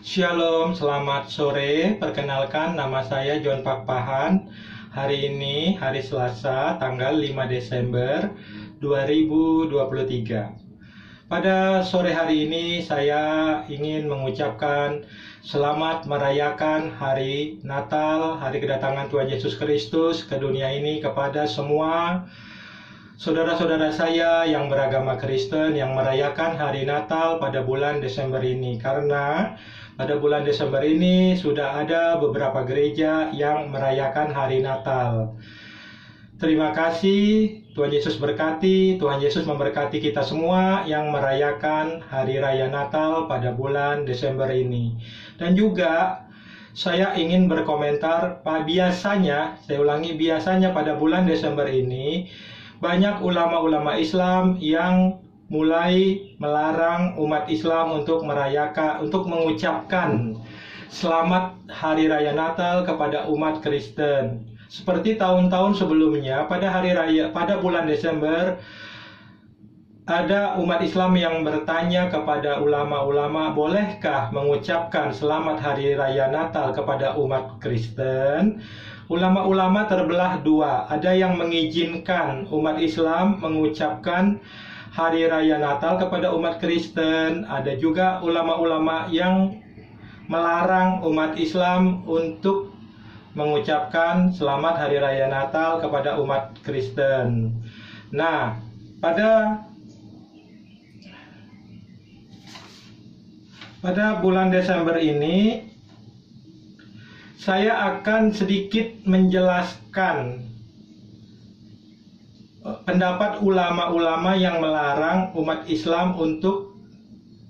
Shalom, selamat sore. Perkenalkan, nama saya John Pakpahan. Hari ini hari Selasa, tanggal 5 Desember 2023. Pada sore hari ini saya ingin mengucapkan selamat merayakan hari Natal, hari kedatangan Tuhan Yesus Kristus ke dunia ini kepada semua saudara-saudara saya yang beragama Kristen yang merayakan hari Natal pada bulan Desember ini. Karena pada bulan Desember ini sudah ada beberapa gereja yang merayakan hari Natal. Terima kasih, Tuhan Yesus berkati, Tuhan Yesus memberkati kita semua yang merayakan hari raya Natal pada bulan Desember ini. Dan juga saya ingin berkomentar, biasanya pada bulan Desember ini banyak ulama-ulama Islam yang mulai melarang umat Islam untuk mengucapkan selamat hari raya Natal kepada umat Kristen. Seperti tahun-tahun sebelumnya, pada bulan Desember ada umat Islam yang bertanya kepada ulama-ulama, bolehkah mengucapkan selamat hari raya Natal kepada umat Kristen? Ulama-ulama terbelah dua, ada yang mengizinkan umat Islam mengucapkan hari raya Natal kepada umat Kristen, ada juga ulama-ulama yang melarang umat Islam untuk mengucapkan selamat hari raya Natal kepada umat Kristen. Nah, pada bulan Desember ini saya akan sedikit menjelaskan pendapat ulama-ulama yang melarang umat Islam untuk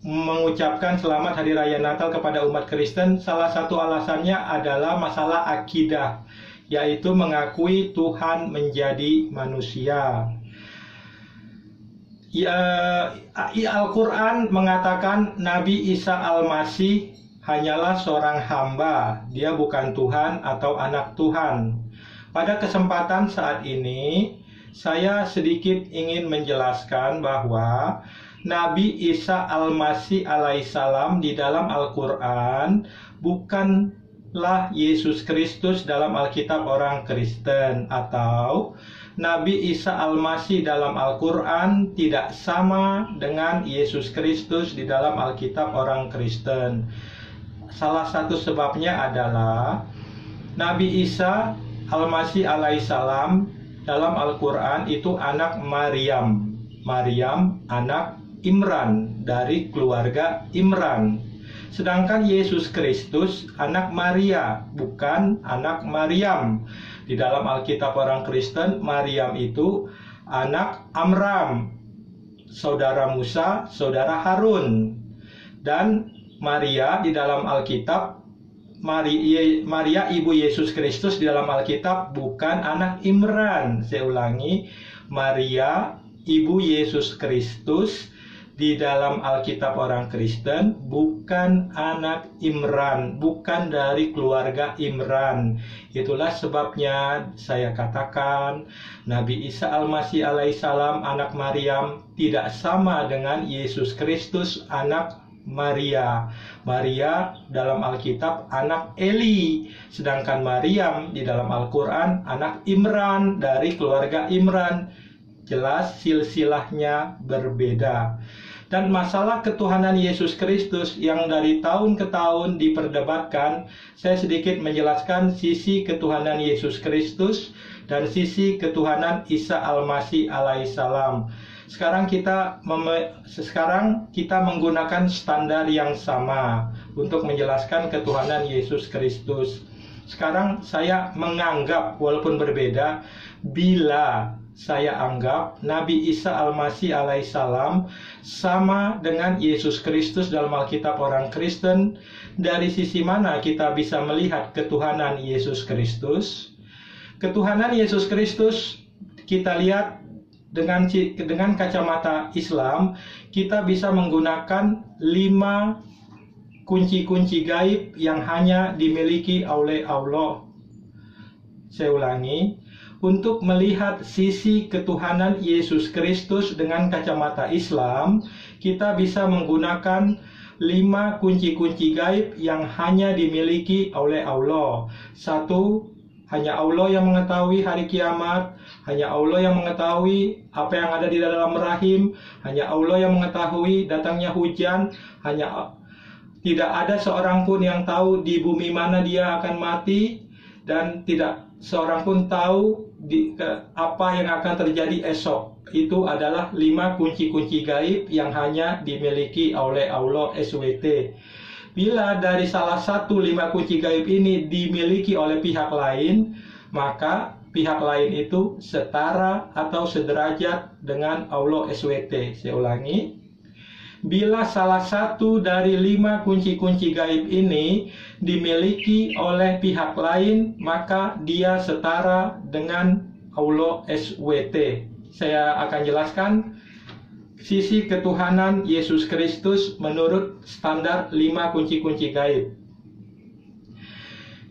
mengucapkan selamat hari raya Natal kepada umat Kristen. Salah satu alasannya adalah masalah akidah, yaitu mengakui Tuhan menjadi manusia. Al-Quran mengatakan Nabi Isa Al-Masih hanyalah seorang hamba, dia bukan Tuhan atau anak Tuhan. Pada kesempatan saat ini, saya sedikit ingin menjelaskan bahwa Nabi Isa Al-Masih alaihissalam di dalam Al-Quran bukanlah Yesus Kristus dalam Alkitab orang Kristen, atau Nabi Isa Al-Masih dalam Al-Quran tidak sama dengan Yesus Kristus di dalam Alkitab orang Kristen. Salah satu sebabnya adalah Nabi Isa Al-Masih alaihissalam dalam Al-Quran itu anak Maryam. Maryam anak Imran, dari keluarga Imran. Sedangkan Yesus Kristus anak Maria, bukan anak Maryam. Di dalam Alkitab orang Kristen, Maryam itu anak Amram, saudara Musa, saudara Harun. Dan Maria di dalam Alkitab, Maria ibu Yesus Kristus di dalam Alkitab bukan anak Imran. Saya ulangi, Maria ibu Yesus Kristus di dalam Alkitab orang Kristen bukan anak Imran, bukan dari keluarga Imran. Itulah sebabnya saya katakan Nabi Isa Al-Masih alaihissalam anak Maryam tidak sama dengan Yesus Kristus anak Maria. Maria dalam Alkitab anak Eli, sedangkan Maryam di dalam Al-Quran anak Imran, dari keluarga Imran. Jelas silsilahnya berbeda. Dan masalah ketuhanan Yesus Kristus yang dari tahun ke tahun diperdebatkan, saya sedikit menjelaskan sisi ketuhanan Yesus Kristus dan sisi ketuhanan Isa Al-Masih alaihissalam. Sekarang kita menggunakan standar yang sama untuk menjelaskan ketuhanan Yesus Kristus. Sekarang saya menganggap, walaupun berbeda, bila saya anggap Nabi Isa Al-Masih alaihissalam sama dengan Yesus Kristus dalam Alkitab orang Kristen, dari sisi mana kita bisa melihat ketuhanan Yesus Kristus? Ketuhanan Yesus Kristus kita lihat dengan kacamata Islam, kita bisa menggunakan 5 kunci-kunci gaib yang hanya dimiliki oleh Allah. Saya ulangi, untuk melihat sisi ketuhanan Yesus Kristus dengan kacamata Islam, kita bisa menggunakan 5 kunci-kunci gaib yang hanya dimiliki oleh Allah. 1. Hanya Allah yang mengetahui hari kiamat, hanya Allah yang mengetahui apa yang ada di dalam rahim, hanya Allah yang mengetahui datangnya hujan, tidak ada seorang pun yang tahu di bumi mana dia akan mati, dan tidak seorang pun tahu apa yang akan terjadi esok. Itu adalah 5 kunci-kunci gaib yang hanya dimiliki oleh Allah SWT. Bila dari salah satu 5 kunci gaib ini dimiliki oleh pihak lain, maka pihak lain itu setara atau sederajat dengan Allah SWT. Saya ulangi. Bila salah satu dari 5 kunci-kunci gaib ini dimiliki oleh pihak lain, maka dia setara dengan Allah SWT. Saya akan jelaskan sisi ketuhanan Yesus Kristus menurut standar 5 kunci-kunci gaib,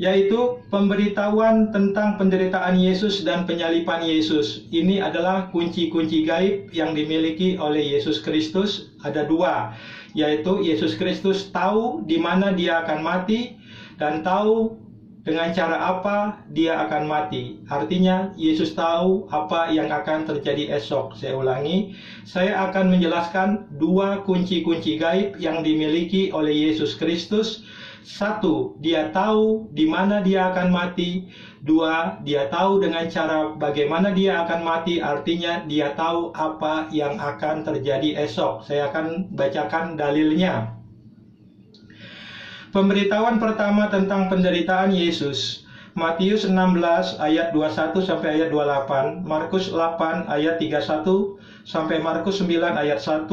yaitu pemberitahuan tentang penderitaan Yesus dan penyaliban Yesus. Ini adalah kunci-kunci gaib yang dimiliki oleh Yesus Kristus. Ada 2, yaitu Yesus Kristus tahu di mana dia akan mati dan tahu dengan cara apa dia akan mati. Artinya Yesus tahu apa yang akan terjadi esok. Saya ulangi, saya akan menjelaskan 2 kunci-kunci gaib yang dimiliki oleh Yesus Kristus. 1, dia tahu di mana dia akan mati. 2, dia tahu dengan cara bagaimana dia akan mati. Artinya dia tahu apa yang akan terjadi esok. Saya akan bacakan dalilnya. Pemberitahuan pertama tentang penderitaan Yesus. Matius 16 ayat 21 sampai ayat 28, Markus 8 ayat 31 sampai Markus 9 ayat 1,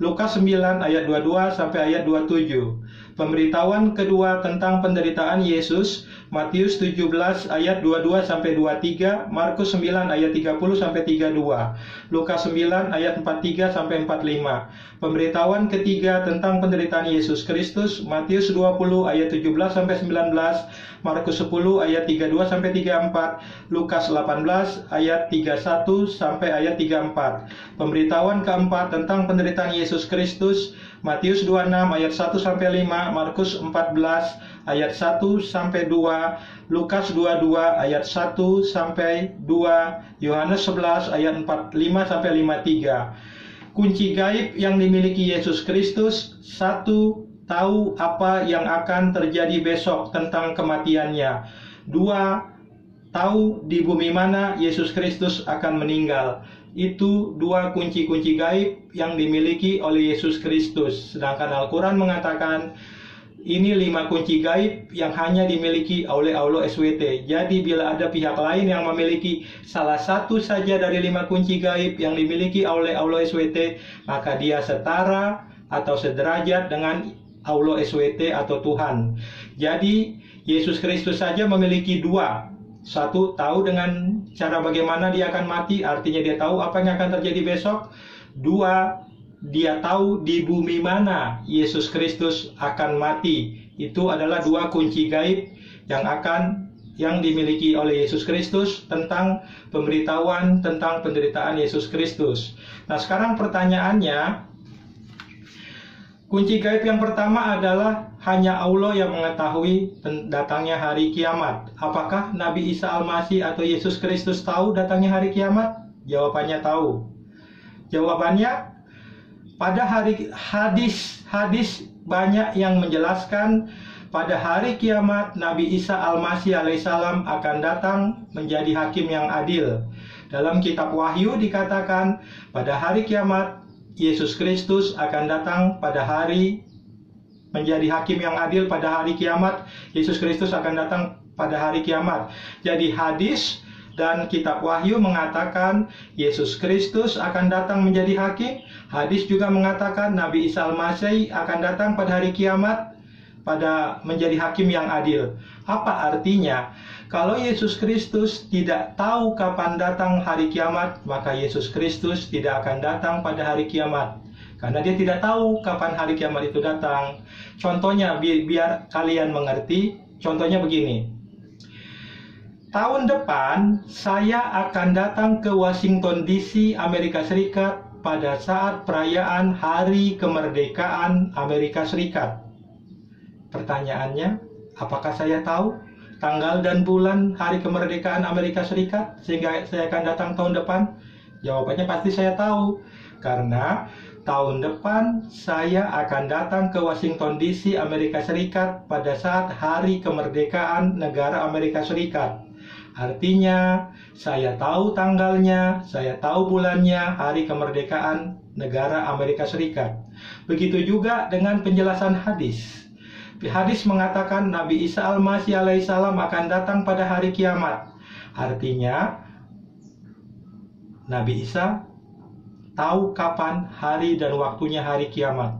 Lukas 9 ayat 22 sampai ayat 27. Pemberitahuan kedua tentang penderitaan Yesus, Matius 17 ayat 22 sampai 23, Markus 9 ayat 30 sampai 32, Lukas 9 ayat 43 sampai 45. Pemberitahuan ketiga tentang penderitaan Yesus Kristus, Matius 20 ayat 17 sampai 19, Markus 10 ayat 32 sampai 34, Lukas 18 ayat 31 sampai ayat 34. Pemberitahuan keempat tentang penderitaan Yesus Kristus, Matius 26 ayat 1 sampai 5, Markus 14 ayat 1 sampai 2, Lukas 22 ayat 1 sampai 2, Yohanes 11 ayat 45 sampai 53. Kunci gaib yang dimiliki Yesus Kristus: 1. Tahu apa yang akan terjadi besok tentang kematiannya. 2. Tahu di bumi mana Yesus Kristus akan meninggal. Itu 2 kunci-kunci gaib yang dimiliki oleh Yesus Kristus. Sedangkan Al-Quran mengatakan ini 5 kunci gaib yang hanya dimiliki oleh Allah SWT. Jadi bila ada pihak lain yang memiliki salah satu saja dari 5 kunci gaib yang dimiliki oleh Allah SWT, maka dia setara atau sederajat dengan Allah SWT atau Tuhan. Jadi Yesus Kristus saja memiliki 2. 1, tahu dengan cara bagaimana dia akan mati, artinya dia tahu apa yang akan terjadi besok. 2, dia tahu di bumi mana Yesus Kristus akan mati. Itu adalah 2 kunci gaib yang dimiliki oleh Yesus Kristus tentang pemberitahuan tentang penderitaan Yesus Kristus. Nah, sekarang pertanyaannya, kunci gaib yang pertama adalah hanya Allah yang mengetahui datangnya hari kiamat. Apakah Nabi Isa Al-Masih atau Yesus Kristus tahu datangnya hari kiamat? Jawabannya tahu. Jawabannya, pada hadis banyak yang menjelaskan pada hari kiamat Nabi Isa Al-Masih alaihissalam akan datang menjadi hakim yang adil. Dalam kitab Wahyu dikatakan pada hari kiamat Yesus Kristus akan datang pada hari menjadi hakim yang adil. Pada hari kiamat Yesus Kristus akan datang pada hari kiamat. Jadi hadis dan kitab Wahyu mengatakan Yesus Kristus akan datang menjadi hakim. Hadis juga mengatakan Nabi Isa Al-Masih akan datang pada hari kiamat pada menjadi hakim yang adil. Apa artinya? Kalau Yesus Kristus tidak tahu kapan datang hari kiamat, maka Yesus Kristus tidak akan datang pada hari kiamat. Karena dia tidak tahu kapan hari kiamat itu datang. Contohnya, biar kalian mengerti, contohnya begini. Tahun depan, saya akan datang ke Washington DC, Amerika Serikat pada saat perayaan Hari Kemerdekaan Amerika Serikat. Pertanyaannya, apakah saya tahu tanggal dan bulan Hari Kemerdekaan Amerika Serikat sehingga saya akan datang tahun depan? Jawabannya pasti saya tahu, karena tahun depan saya akan datang ke Washington DC, Amerika Serikat pada saat Hari Kemerdekaan Negara Amerika Serikat. Artinya, saya tahu tanggalnya, saya tahu bulannya, Hari Kemerdekaan Negara Amerika Serikat. Begitu juga dengan penjelasan hadis. Hadis mengatakan Nabi Isa Al-Masih alaihissalam akan datang pada hari kiamat. Artinya, Nabi Isa tahu kapan hari dan waktunya hari kiamat.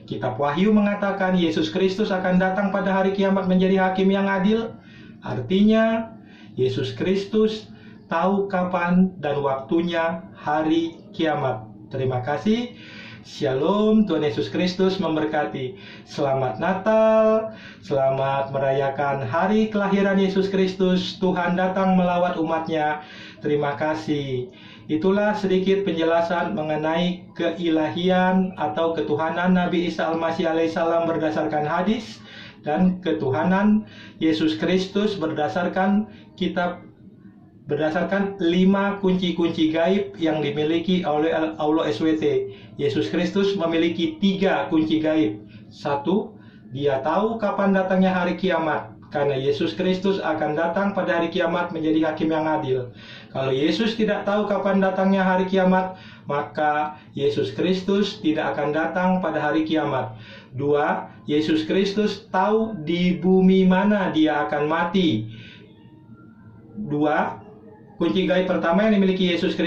Kitab Wahyu mengatakan Yesus Kristus akan datang pada hari kiamat menjadi hakim yang adil. Artinya, Yesus Kristus tahu kapan dan waktunya hari kiamat. Terima kasih. Shalom, Tuhan Yesus Kristus memberkati. Selamat Natal, selamat merayakan hari kelahiran Yesus Kristus. Tuhan datang melawat umatnya. Terima kasih. Itulah sedikit penjelasan mengenai keilahian atau ketuhanan Nabi Isa Al-Masih alaihissalam berdasarkan hadis, dan ketuhanan Yesus Kristus berdasarkan berdasarkan 5 kunci-kunci gaib yang dimiliki oleh Allah SWT. Yesus Kristus memiliki 3 kunci gaib. 1, Dia tahu kapan datangnya hari kiamat, karena Yesus Kristus akan datang pada hari kiamat menjadi hakim yang adil. Kalau Yesus tidak tahu kapan datangnya hari kiamat, maka Yesus Kristus tidak akan datang pada hari kiamat. 2, Yesus Kristus tahu di bumi mana Dia akan mati. 2, kunci gaib pertama yang dimiliki Yesus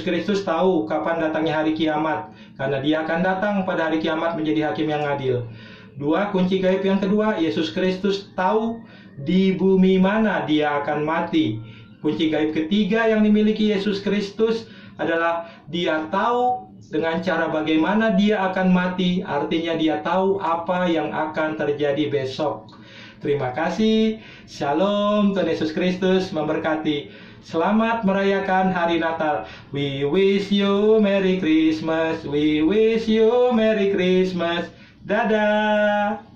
Kristus tahu kapan datangnya hari kiamat, karena Dia akan datang pada hari kiamat menjadi hakim yang adil. 2, kunci gaib yang kedua, Yesus Kristus tahu di bumi mana Dia akan mati. Kunci gaib ketiga yang dimiliki Yesus Kristus adalah Dia tahu dengan cara bagaimana Dia akan mati, artinya Dia tahu apa yang akan terjadi besok. Terima kasih. Shalom, Tuhan Yesus Kristus memberkati. Selamat merayakan hari Natal. We wish you Merry Christmas. We wish you Merry Christmas. Dadah.